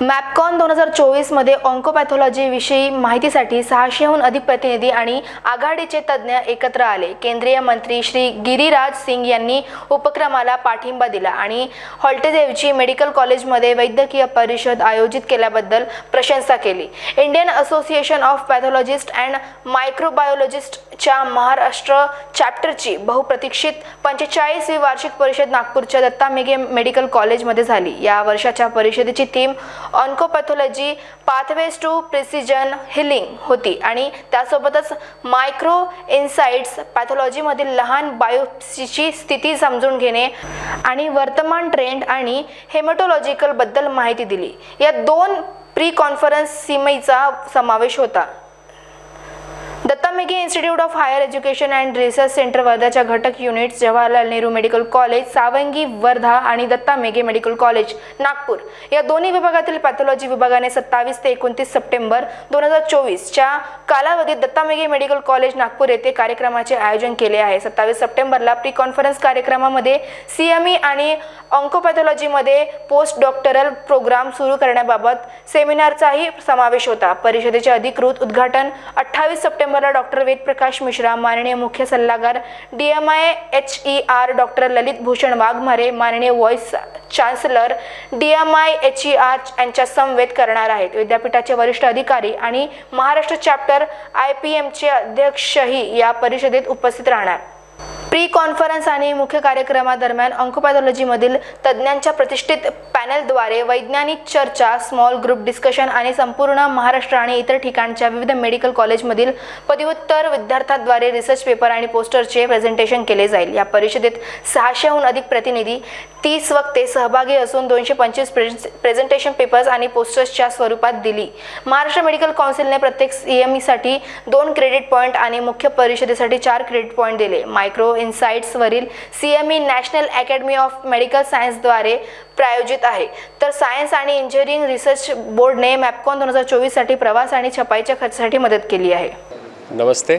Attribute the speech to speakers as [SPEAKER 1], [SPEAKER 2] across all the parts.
[SPEAKER 1] मॅपकॉन 2024 मध्ये ऑन्कोपॅथॉलॉजी विषयी माहितीसाठी 600हून अधिक प्रतिनिधी आणि आघाडीचे तज्ज्ञ एकत्र आले। केंद्रीय मंत्री श्री गिरिराज सिंग यांनी उपक्रमाला पाठिंबा दिला आणि हॉल्टेजेवची मेडिकल कॉलेजमध्ये वैद्यकीय परिषद आयोजित केल्याबद्दल प्रशंसा केली। Indian association of pathologist and मायक्रोबायोलॉजिस्टच्या महाराष्ट्र चॅप्टरची बहुप्रतीक्षित 45वी वार्षिक परिषद नागपूरच्या दत्ता मेघे मेडिकल कॉलेजमध्ये झाली। या वर्षाच्या परिषदेची theme oncopathology pathways to precision healing होती आणि त्यासोबतच मायक्रो इन्साइट्स पॅथॉलॉजीमधील लहान बायोप्सीची स्थिती समजून घेणे आणि वर्तमान ट्रेंड आणि हेमॅटोलॉजिकल बद्दल माहिती दिली। या दोन प्री कॉन्फरन्स सीमेचा समावेश होता। Datta Meghe institute of higher education and research centre वर्धाच्या घटक units Jawaharlal Nehru medical college Sawangi Wardha आणि दत्ता मेघे मेडिकल कॉलेज नागपूर या दोन्ही विभागातील पॅथॉलॉजी विभागाने 27 ते 29 सप्टेंबर 2024 च्या कालावधीत दत्ता मेघे मेडिकल कॉलेज नागपूर येथे कार्यक्रमाचे आयोजन केले आहे। 27 सप्टेंबरला प्री कॉन्फरन्स कार्यक्रमामध्ये सीएमई आणि ऑन्कोपॅथॉलॉजीमध्ये पोस्ट डॉक्टरल प्रोग्राम सुरू करण्याबाबत सेमिनारचाही समावेश होता। परिषदेचे अधिकृत उद्घाटन 28 सप्टेंबरला डॉक्टर वेदप्रकाश मिश्रा, माननीय मुख्य सल्लागार DMIHER डॉक्टर ललित भूषण वाघमारे, माननीय व्हाईस चान्सलर DMIHER यांच्या समवेत करणार आहेत। विद्यापीठाचे वरिष्ठ अधिकारी आणि महाराष्ट्र चॅप्टर IPMचे अध्यक्षही या परिषदेत उपस्थित राहणार। प्री कॉन्फरन्स आणि मुख्य कार्यक्रमादरम्यान ऑन्कोपॅथॉलॉजीमधील तज्ज्ञांच्या प्रतिष्ठित पॅनेलद्वारे वैज्ञानिक चर्चा, स्मॉल ग्रुप डिस्कशन आणि संपूर्ण महाराष्ट्र आणि इतर ठिकाणच्या विविध मेडिकल कॉलेजमधील पदव्युत्तर विद्यार्थ्यांद्वारे रिसर्च पेपर आणि पोस्टरचे प्रेझेंटेशन केले जाईल। या परिषदेत 600हून अधिक प्रतिनिधी, 30 वक्ते सहभागी असून 225 प्रेझेंटेशन पेपर्स आणि पोस्टर्सच्या स्वरूपात दिली। महाराष्ट्र मेडिकल काउन्सिलने प्रत्येक सीएमईसाठी 2 क्रेडिट पॉईंट आणि मुख्य परिषदेसाठी 4 क्रेडिट पॉईंट दिले। मायक्रो इन्साइट्स वरील CME national academy of medical सायन्सद्वारे प्रायोजित आहे, तर सायन्स आणि इंजिनिअरिंग रिसर्च बोर्डने मॅपकॉन 2024 साठी प्रवास आणि छपाईच्या खर्चासाठी मदत केली आहे।
[SPEAKER 2] नमस्ते,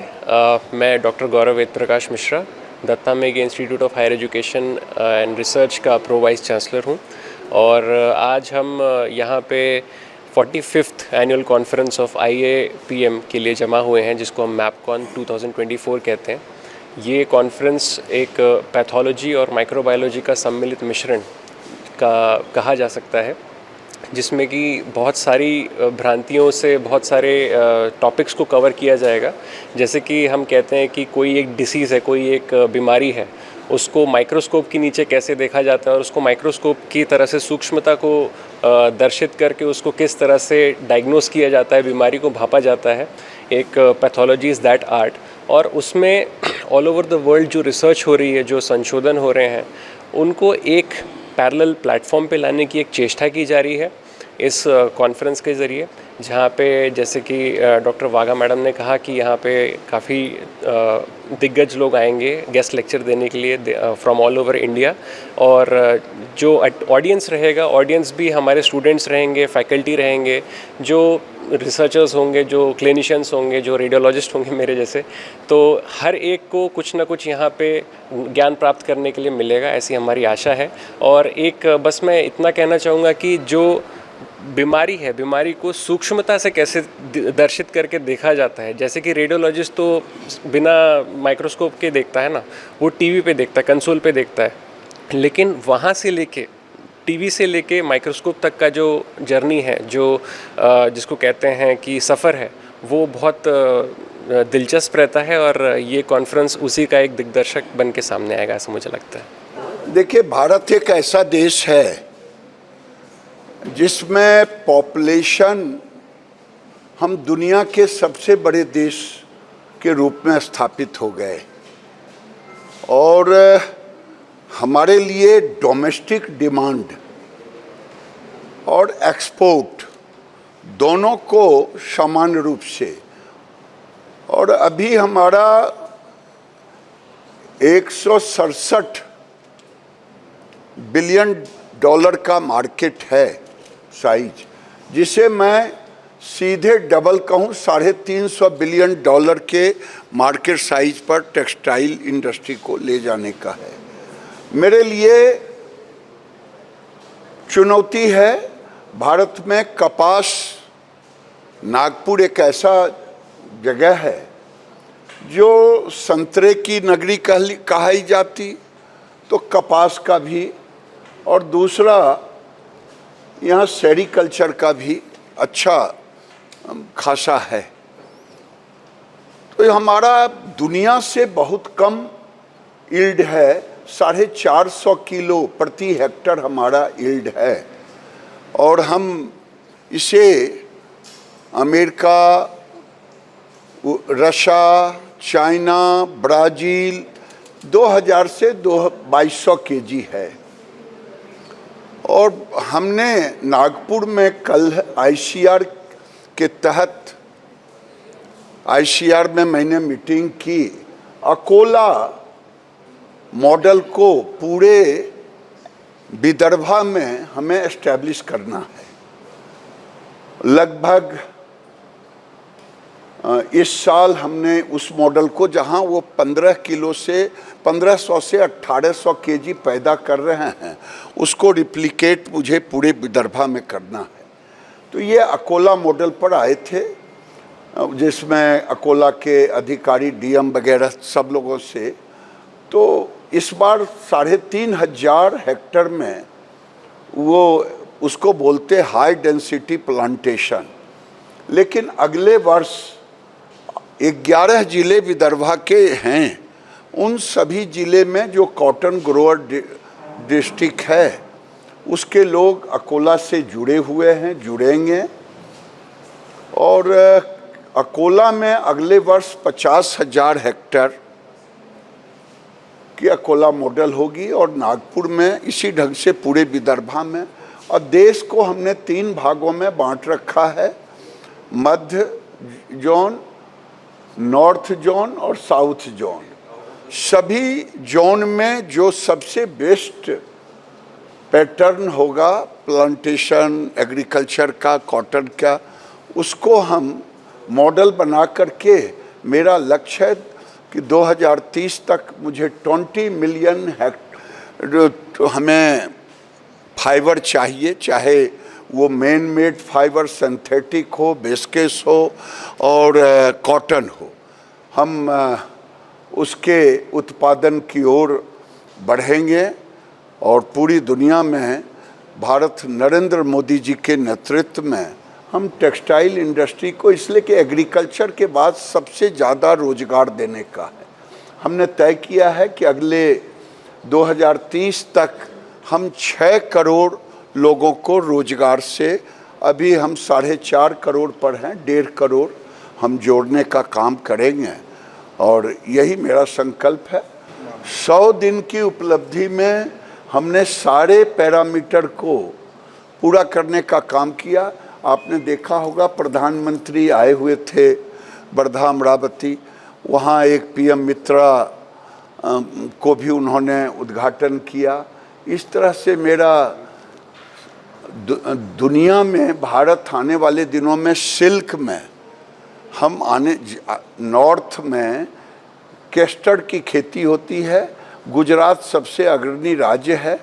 [SPEAKER 2] मैं doctor Gaurav Vedprakash Mishra, Datta Meghe institute of higher education and research का प्रो वाइस चांसलर हूँ और आज हम यहाँ पे 45th annual conference of IAPM के लिए जमा हुए हैं, जिसको हम मैपकॉन 2024 कहते हैं। ये कॉन्फ्रेंस एक पैथोलॉजी और माइक्रोबायोलॉजी का सम्मिलित मिश्रण का कहा जा सकता है, जिसमें कि बहुत सारी भ्रांतियों से बहुत सारे टॉपिक्स को कवर किया जाएगा। जैसे कि हम कहते हैं कि कोई एक डिसीज़ है, कोई एक बीमारी है, उसको माइक्रोस्कोप के नीचे कैसे देखा जाता है और उसको माइक्रोस्कोप की तरह से सूक्ष्मता को दर्शित करके उसको किस तरह से डायग्नोस किया जाता है, बीमारी को भापा जाता है। एक पैथोलॉजी इज़ दैट आर्ट, और उसमें ऑल ओवर द वर्ल्ड जो रिसर्च हो रही है, जो संशोधन हो रहे हैं, उनको एक पैरेलल प्लेटफॉर्म पे लाने की एक चेष्टा की जा रही है इस कॉन्फ्रेंस के ज़रिए, जहाँ पे जैसे कि डॉक्टर वाघा मैडम ने कहा कि यहाँ पे काफ़ी दिग्गज लोग आएंगे गेस्ट लेक्चर देने के लिए फ्रॉम ऑल ओवर इंडिया। और जो ऑडियंस रहेगा, ऑडियंस भी हमारे स्टूडेंट्स रहेंगे, फैकल्टी रहेंगे, जो रिसर्चर्स होंगे, जो क्लिनिशियंस होंगे, जो रेडियोलॉजिस्ट होंगे मेरे जैसे, तो हर एक को कुछ ना कुछ यहाँ पे ज्ञान प्राप्त करने के लिए मिलेगा, ऐसी हमारी आशा है। और एक बस मैं इतना कहना चाहूँगा कि जो बीमारी है, बीमारी को सूक्ष्मता से कैसे दर्शित करके देखा जाता है। जैसे कि रेडियोलॉजिस्ट तो बिना माइक्रोस्कोप के देखता है ना, वो टीवी पे देखता है, कंसोल पे देखता है, लेकिन वहाँ से लेके टीवी से लेके माइक्रोस्कोप तक का जो जर्नी है, जो जिसको कहते हैं कि सफ़र है, वो बहुत दिलचस्प रहता है और ये कॉन्फ्रेंस उसी का एक दिग्दर्शक बन के सामने आएगा, ऐसा मुझे लगता है।
[SPEAKER 3] देखिए, भारत एक ऐसा देश है जिसमें पॉपुलेशन हम दुनिया के सबसे बड़े देश के रूप में स्थापित हो गए और हमारे लिए डोमेस्टिक डिमांड और एक्सपोर्ट दोनों को समान रूप से, और अभी हमारा 167 बिलियन डॉलर का मार्केट है साइज, जिसे मैं सीधे डबल कहूँ 350 बिलियन डॉलर के मार्केट साइज पर टेक्सटाइल इंडस्ट्री को ले जाने का है। मेरे लिए चुनौती है भारत में कपास, नागपुर एक ऐसा जगह है जो संतरे की नगरी कही जाती, तो कपास का भी, और दूसरा यहाँ सेरिकल्चर का भी अच्छा खासा है। तो हमारा दुनिया से बहुत कम यील्ड है, 450 किलो प्रति हेक्टर हमारा यील्ड है, और हम इसे अमेरिका, रशिया, चाइना, ब्राज़ील 2000 से 2200 केजी है। और हमने नागपुर में कल आईसीआर के तहत, आईसीआर में मैंने मीटिंग की, अकोला मॉडल को पूरे विदर्भा में हमें एस्टैब्लिश करना है। लगभग इस साल हमने उस मॉडल को, जहां वो 1500 से 1800 केजी पैदा कर रहे हैं, उसको रिप्लिकेट मुझे पूरे विदर्भा में करना है। तो ये अकोला मॉडल पर आए थे, जिसमें अकोला के अधिकारी, डीएम वगैरह सब लोगों से। तो इस बार 3500 हेक्टर में वो उसको बोलते हाई डेंसिटी प्लांटेशन, लेकिन अगले वर्ष 11 जिले विदर्भा के हैं, उन सभी जिले में जो कॉटन ग्रोअर डिस्ट्रिक्ट है उसके लोग अकोला से जुड़े हुए हैं, जुड़ेंगे। और अकोला में अगले वर्ष 50,000 हेक्टर की अकोला मॉडल होगी, और नागपुर में इसी ढंग से पूरे विदर्भा में। और देश को हमने 3 भागों में बांट रखा है, मध्य जोन, नॉर्थ जोन और साउथ जोन। सभी जोन में जो सबसे बेस्ट पैटर्न होगा प्लांटेशन, एग्रीकल्चर का, कॉटन का, उसको हम मॉडल बना करके, मेरा लक्ष्य है कि 2030 तक मुझे 20 मिलियन हेक्टर हमें फाइबर चाहिए, चाहे वो मैन मेड फाइबर, सिंथेटिक हो, बेस्केस हो और कॉटन हो। हम उसके उत्पादन की ओर बढ़ेंगे, और पूरी दुनिया में भारत नरेंद्र मोदी जी के नेतृत्व में हम टेक्सटाइल इंडस्ट्री को, इसलिए कि एग्रीकल्चर के बाद सबसे ज़्यादा रोजगार देने का है, हमने तय किया है कि अगले 2030 तक हम 6 करोड़ लोगों को रोजगार से, अभी हम 4.5 करोड़ पर हैं, 1.5 करोड़ हम जोड़ने का काम करेंगे, और यही मेरा संकल्प है। 100 दिन की उपलब्धि में हमने सारे पैरामीटर को पूरा करने का काम किया। आपने देखा होगा प्रधानमंत्री आए हुए थे वर्धा, अमरावती, वहाँ एक पीएम मित्रा को भी उन्होंने उद्घाटन किया। इस तरह से मेरा दुनिया में, भारत आने वाले दिनों में सिल्क में हम नॉर्थ में कैस्टर की खेती होती है, गुजरात सबसे अग्रणी राज्य है।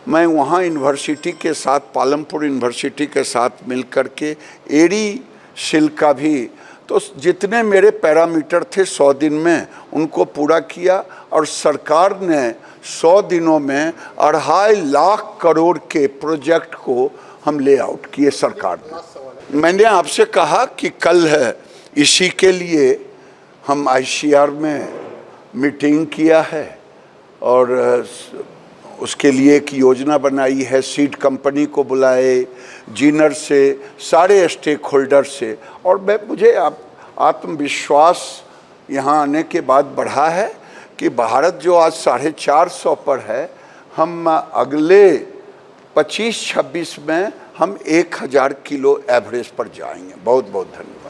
[SPEAKER 3] मैं वहाँ यूनिवर्सिटी के साथ, पालमपुर यूनिवर्सिटी के साथ मिलकर के एडी सिल्क का भी, तो जितने मेरे पैरामीटर थे 100 दिन में उनको पूरा किया, और सरकार ने 100 दिनों में 2.5 लाख करोड़ के प्रोजेक्ट को हम ले आउट किए सरकार ने। मैंने आपसे कहा कि कल है, इसी के लिए हम आईसीआर में मीटिंग किया है, और उसके लिए एक योजना बनाई है, सीड कंपनी को बुलाए, जीनर से, सारे स्टेक होल्डर से, और मुझे आत्मविश्वास यहाँ आने के बाद बढ़ा है कि भारत जो आज 450 पर है, हम अगले 25-26 में हम 1000 किलो एवरेज पर जाएंगे। बहुत बहुत धन्यवाद।